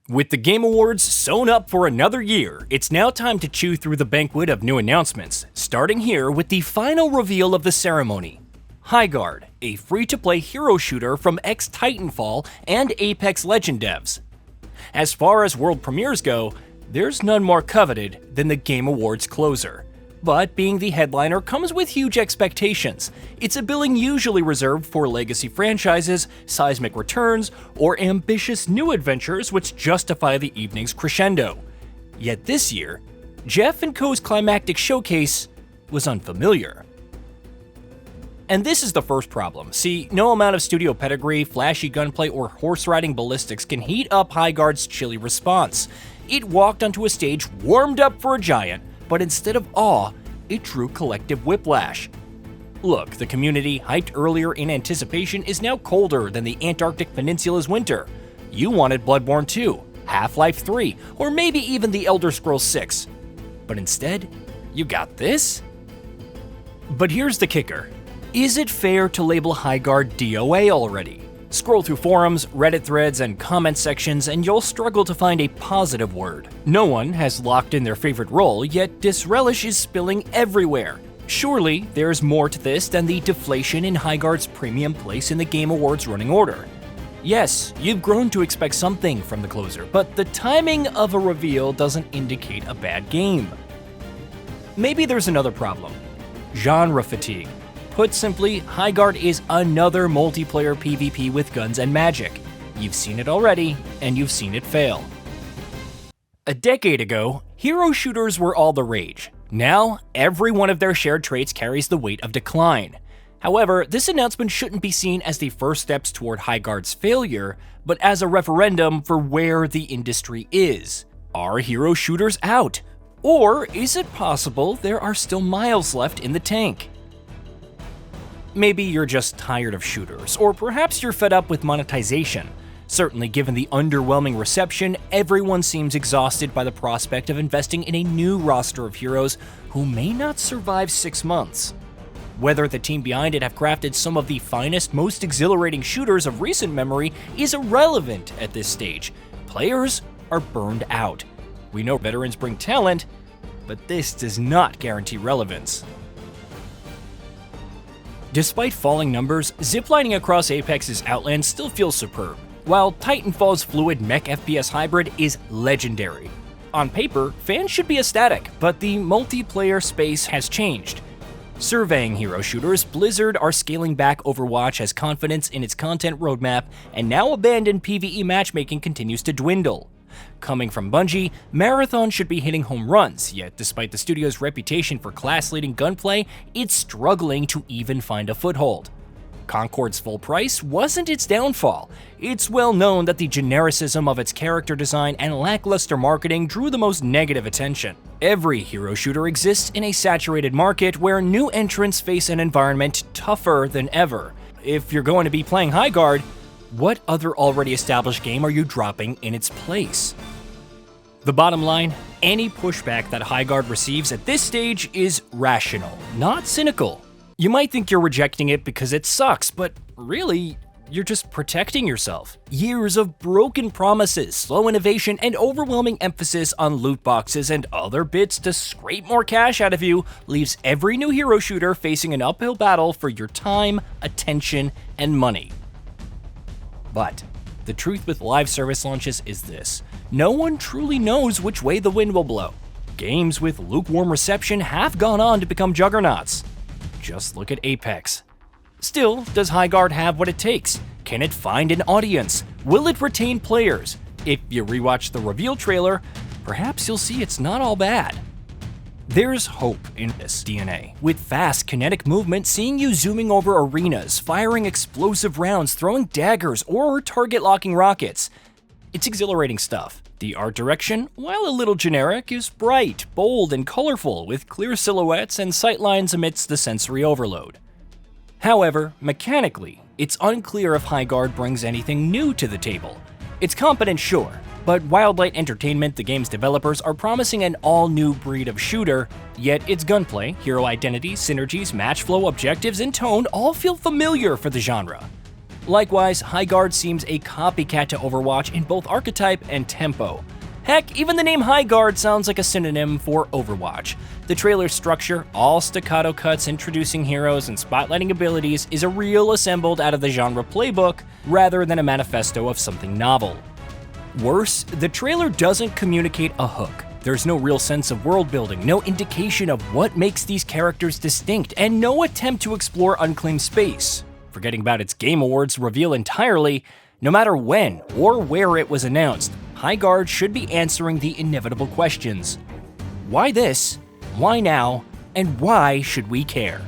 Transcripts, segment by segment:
With the Game Awards sewn up for another year, it's now time to chew through the banquet of new announcements, starting here with the final reveal of the ceremony. Highguard, a free-to-play hero shooter from ex-Titanfall and Apex Legends devs. As far as world premieres go, there's none more coveted than the Game Awards closer. But being the headliner comes with huge expectations. It's a billing usually reserved for legacy franchises, seismic returns, or ambitious new adventures which justify the evening's crescendo. Yet this year, Jeff & Co.'s climactic showcase was unfamiliar. And this is the first problem. See, no amount of studio pedigree, flashy gunplay, or horse-riding ballistics can heat up Highguard's chilly response. It walked onto a stage warmed up for a giant, but instead of awe, it drew collective whiplash. Look, the community, hyped earlier in anticipation, is now colder than the Antarctic Peninsula's winter. You wanted Bloodborne 2, Half-Life 3, or maybe even The Elder Scrolls 6. But instead, you got this? But here's the kicker. Is it fair to label Highguard DOA already? Scroll through forums, Reddit threads, and comment sections, and you'll struggle to find a positive word. No one has locked in their favorite role, yet disrelish is spilling everywhere. Surely, there's more to this than the deflation in Highguard's premium place in the Game Awards running order. Yes, you've grown to expect something from the closer, but the timing of a reveal doesn't indicate a bad game. Maybe there's another problem. Genre fatigue. Put simply, Highguard is another multiplayer PvP with guns and magic. You've seen it already, and you've seen it fail. A decade ago, hero shooters were all the rage. Now, every one of their shared traits carries the weight of decline. However, this announcement shouldn't be seen as the first steps toward Highguard's failure, but as a referendum for where the industry is. Are hero shooters out? Or is it possible there are still miles left in the tank? Maybe you're just tired of shooters, or perhaps you're fed up with monetization. Certainly, given the underwhelming reception, everyone seems exhausted by the prospect of investing in a new roster of heroes who may not survive 6 months. Whether the team behind it have crafted some of the finest, most exhilarating shooters of recent memory is irrelevant at this stage. Players are burned out. We know veterans bring talent, but this does not guarantee relevance. Despite falling numbers, ziplining across Apex's Outland still feels superb, while Titanfall's fluid mech FPS hybrid is legendary. On paper, fans should be ecstatic, but the multiplayer space has changed. Surveying hero shooters, Blizzard are scaling back Overwatch as confidence in its content roadmap, and now abandoned PvE matchmaking continues to dwindle. Coming from Bungie, Marathon should be hitting home runs, yet despite the studio's reputation for class-leading gunplay, it's struggling to even find a foothold. Concord's full price wasn't its downfall. It's well known that the genericism of its character design and lackluster marketing drew the most negative attention. Every hero shooter exists in a saturated market where new entrants face an environment tougher than ever. If you're going to be playing Highguard, what other already established game are you dropping in its place? The bottom line, any pushback that Highguard receives at this stage is rational, not cynical. You might think you're rejecting it because it sucks, but really, you're just protecting yourself. Years of broken promises, slow innovation, and overwhelming emphasis on loot boxes and other bits to scrape more cash out of you leaves every new hero shooter facing an uphill battle for your time, attention, and money. But the truth with live service launches is this: no one truly knows which way the wind will blow. Games with lukewarm reception have gone on to become juggernauts. Just look at Apex. Still, does Highguard have what it takes? Can it find an audience? Will it retain players? If you rewatch the reveal trailer, perhaps you'll see it's not all bad. There's hope in this DNA. With fast, kinetic movement, seeing you zooming over arenas, firing explosive rounds, throwing daggers, or target-locking rockets. It's exhilarating stuff. The art direction, while a little generic, is bright, bold, and colorful, with clear silhouettes and sightlines amidst the sensory overload. However, mechanically, it's unclear if Highguard brings anything new to the table. It's competent, sure, but Wildlight Entertainment, the game's developers, are promising an all-new breed of shooter, yet its gunplay, hero identity, synergies, match flow, objectives, and tone all feel familiar for the genre. Likewise, Highguard seems a copycat to Overwatch in both archetype and tempo. Heck, even the name Highguard sounds like a synonym for Overwatch. The trailer's structure, all staccato cuts introducing heroes and spotlighting abilities, is a reel assembled out of the genre playbook rather than a manifesto of something novel. Worse, the trailer doesn't communicate a hook. There's no real sense of world building, no indication of what makes these characters distinct, and no attempt to explore unclaimed space. Forgetting about its Game Awards reveal entirely, no matter when or where it was announced, Highguard should be answering the inevitable questions. Why this? Why now? And why should we care?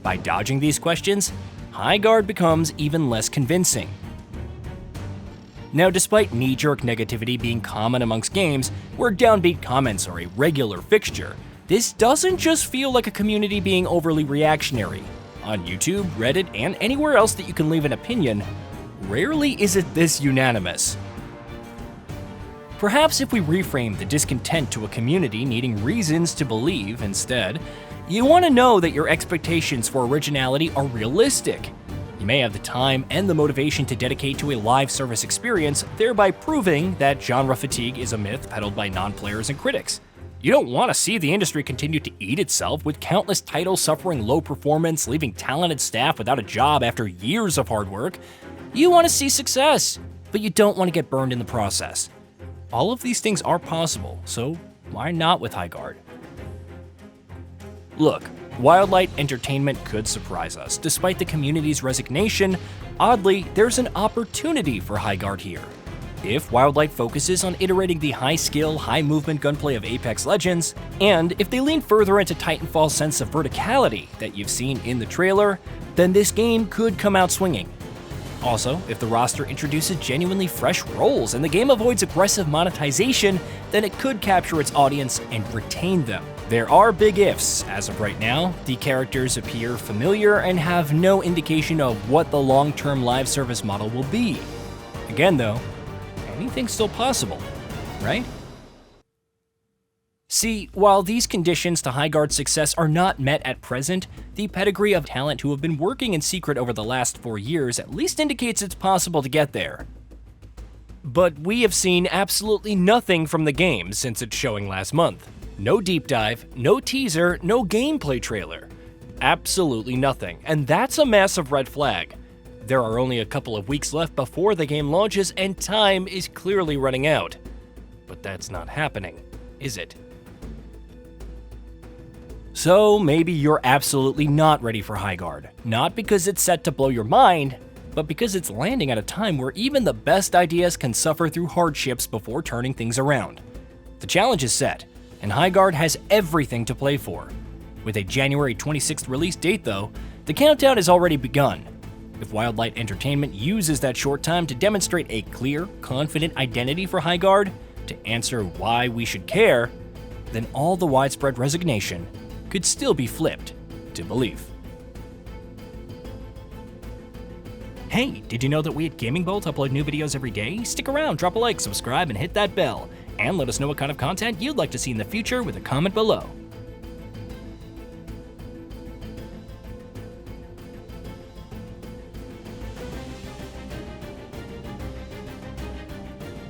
By dodging these questions, Highguard becomes even less convincing. Now, despite knee-jerk negativity being common amongst games, where downbeat comments are a regular fixture, this doesn't just feel like a community being overly reactionary. On YouTube, Reddit, and anywhere else that you can leave an opinion, rarely is it this unanimous. Perhaps if we reframe the discontent to a community needing reasons to believe instead, you want to know that your expectations for originality are realistic. You may have the time and the motivation to dedicate to a live service experience, thereby proving that genre fatigue is a myth peddled by non-players and critics. You don't want to see the industry continue to eat itself, with countless titles suffering low performance, leaving talented staff without a job after years of hard work. You want to see success, but you don't want to get burned in the process. All of these things are possible, so why not with Highguard? Look, Wildlight Entertainment could surprise us. Despite the community's resignation, oddly, there's an opportunity for Highguard here. If Wildlight focuses on iterating the high-skill, high-movement gunplay of Apex Legends, and if they lean further into Titanfall's sense of verticality that you've seen in the trailer, then this game could come out swinging. Also, if the roster introduces genuinely fresh roles and the game avoids aggressive monetization, then it could capture its audience and retain them. There are big ifs. As of right now, the characters appear familiar and have no indication of what the long-term live service model will be. Again though, anything's still possible, right? See, while these conditions to Highguard's success are not met at present, the pedigree of talent who have been working in secret over the last 4 years at least indicates it's possible to get there. But we have seen absolutely nothing from the game since its showing last month. No deep dive, no teaser, no gameplay trailer. Absolutely nothing, and that's a massive red flag. There are only a couple of weeks left before the game launches, and time is clearly running out. But that's not happening, is it? So maybe you're absolutely not ready for Highguard, not because it's set to blow your mind, but because it's landing at a time where even the best ideas can suffer through hardships before turning things around. The challenge is set, and Highguard has everything to play for. With a January 26th release date though, the countdown has already begun. If Wildlight Entertainment uses that short time to demonstrate a clear, confident identity for Highguard, to answer why we should care, then all the widespread resignation could still be flipped to belief. Hey, did you know that we at GamingBolt upload new videos every day? Stick around, drop a like, subscribe, and hit that bell. And let us know what kind of content you'd like to see in the future with a comment below.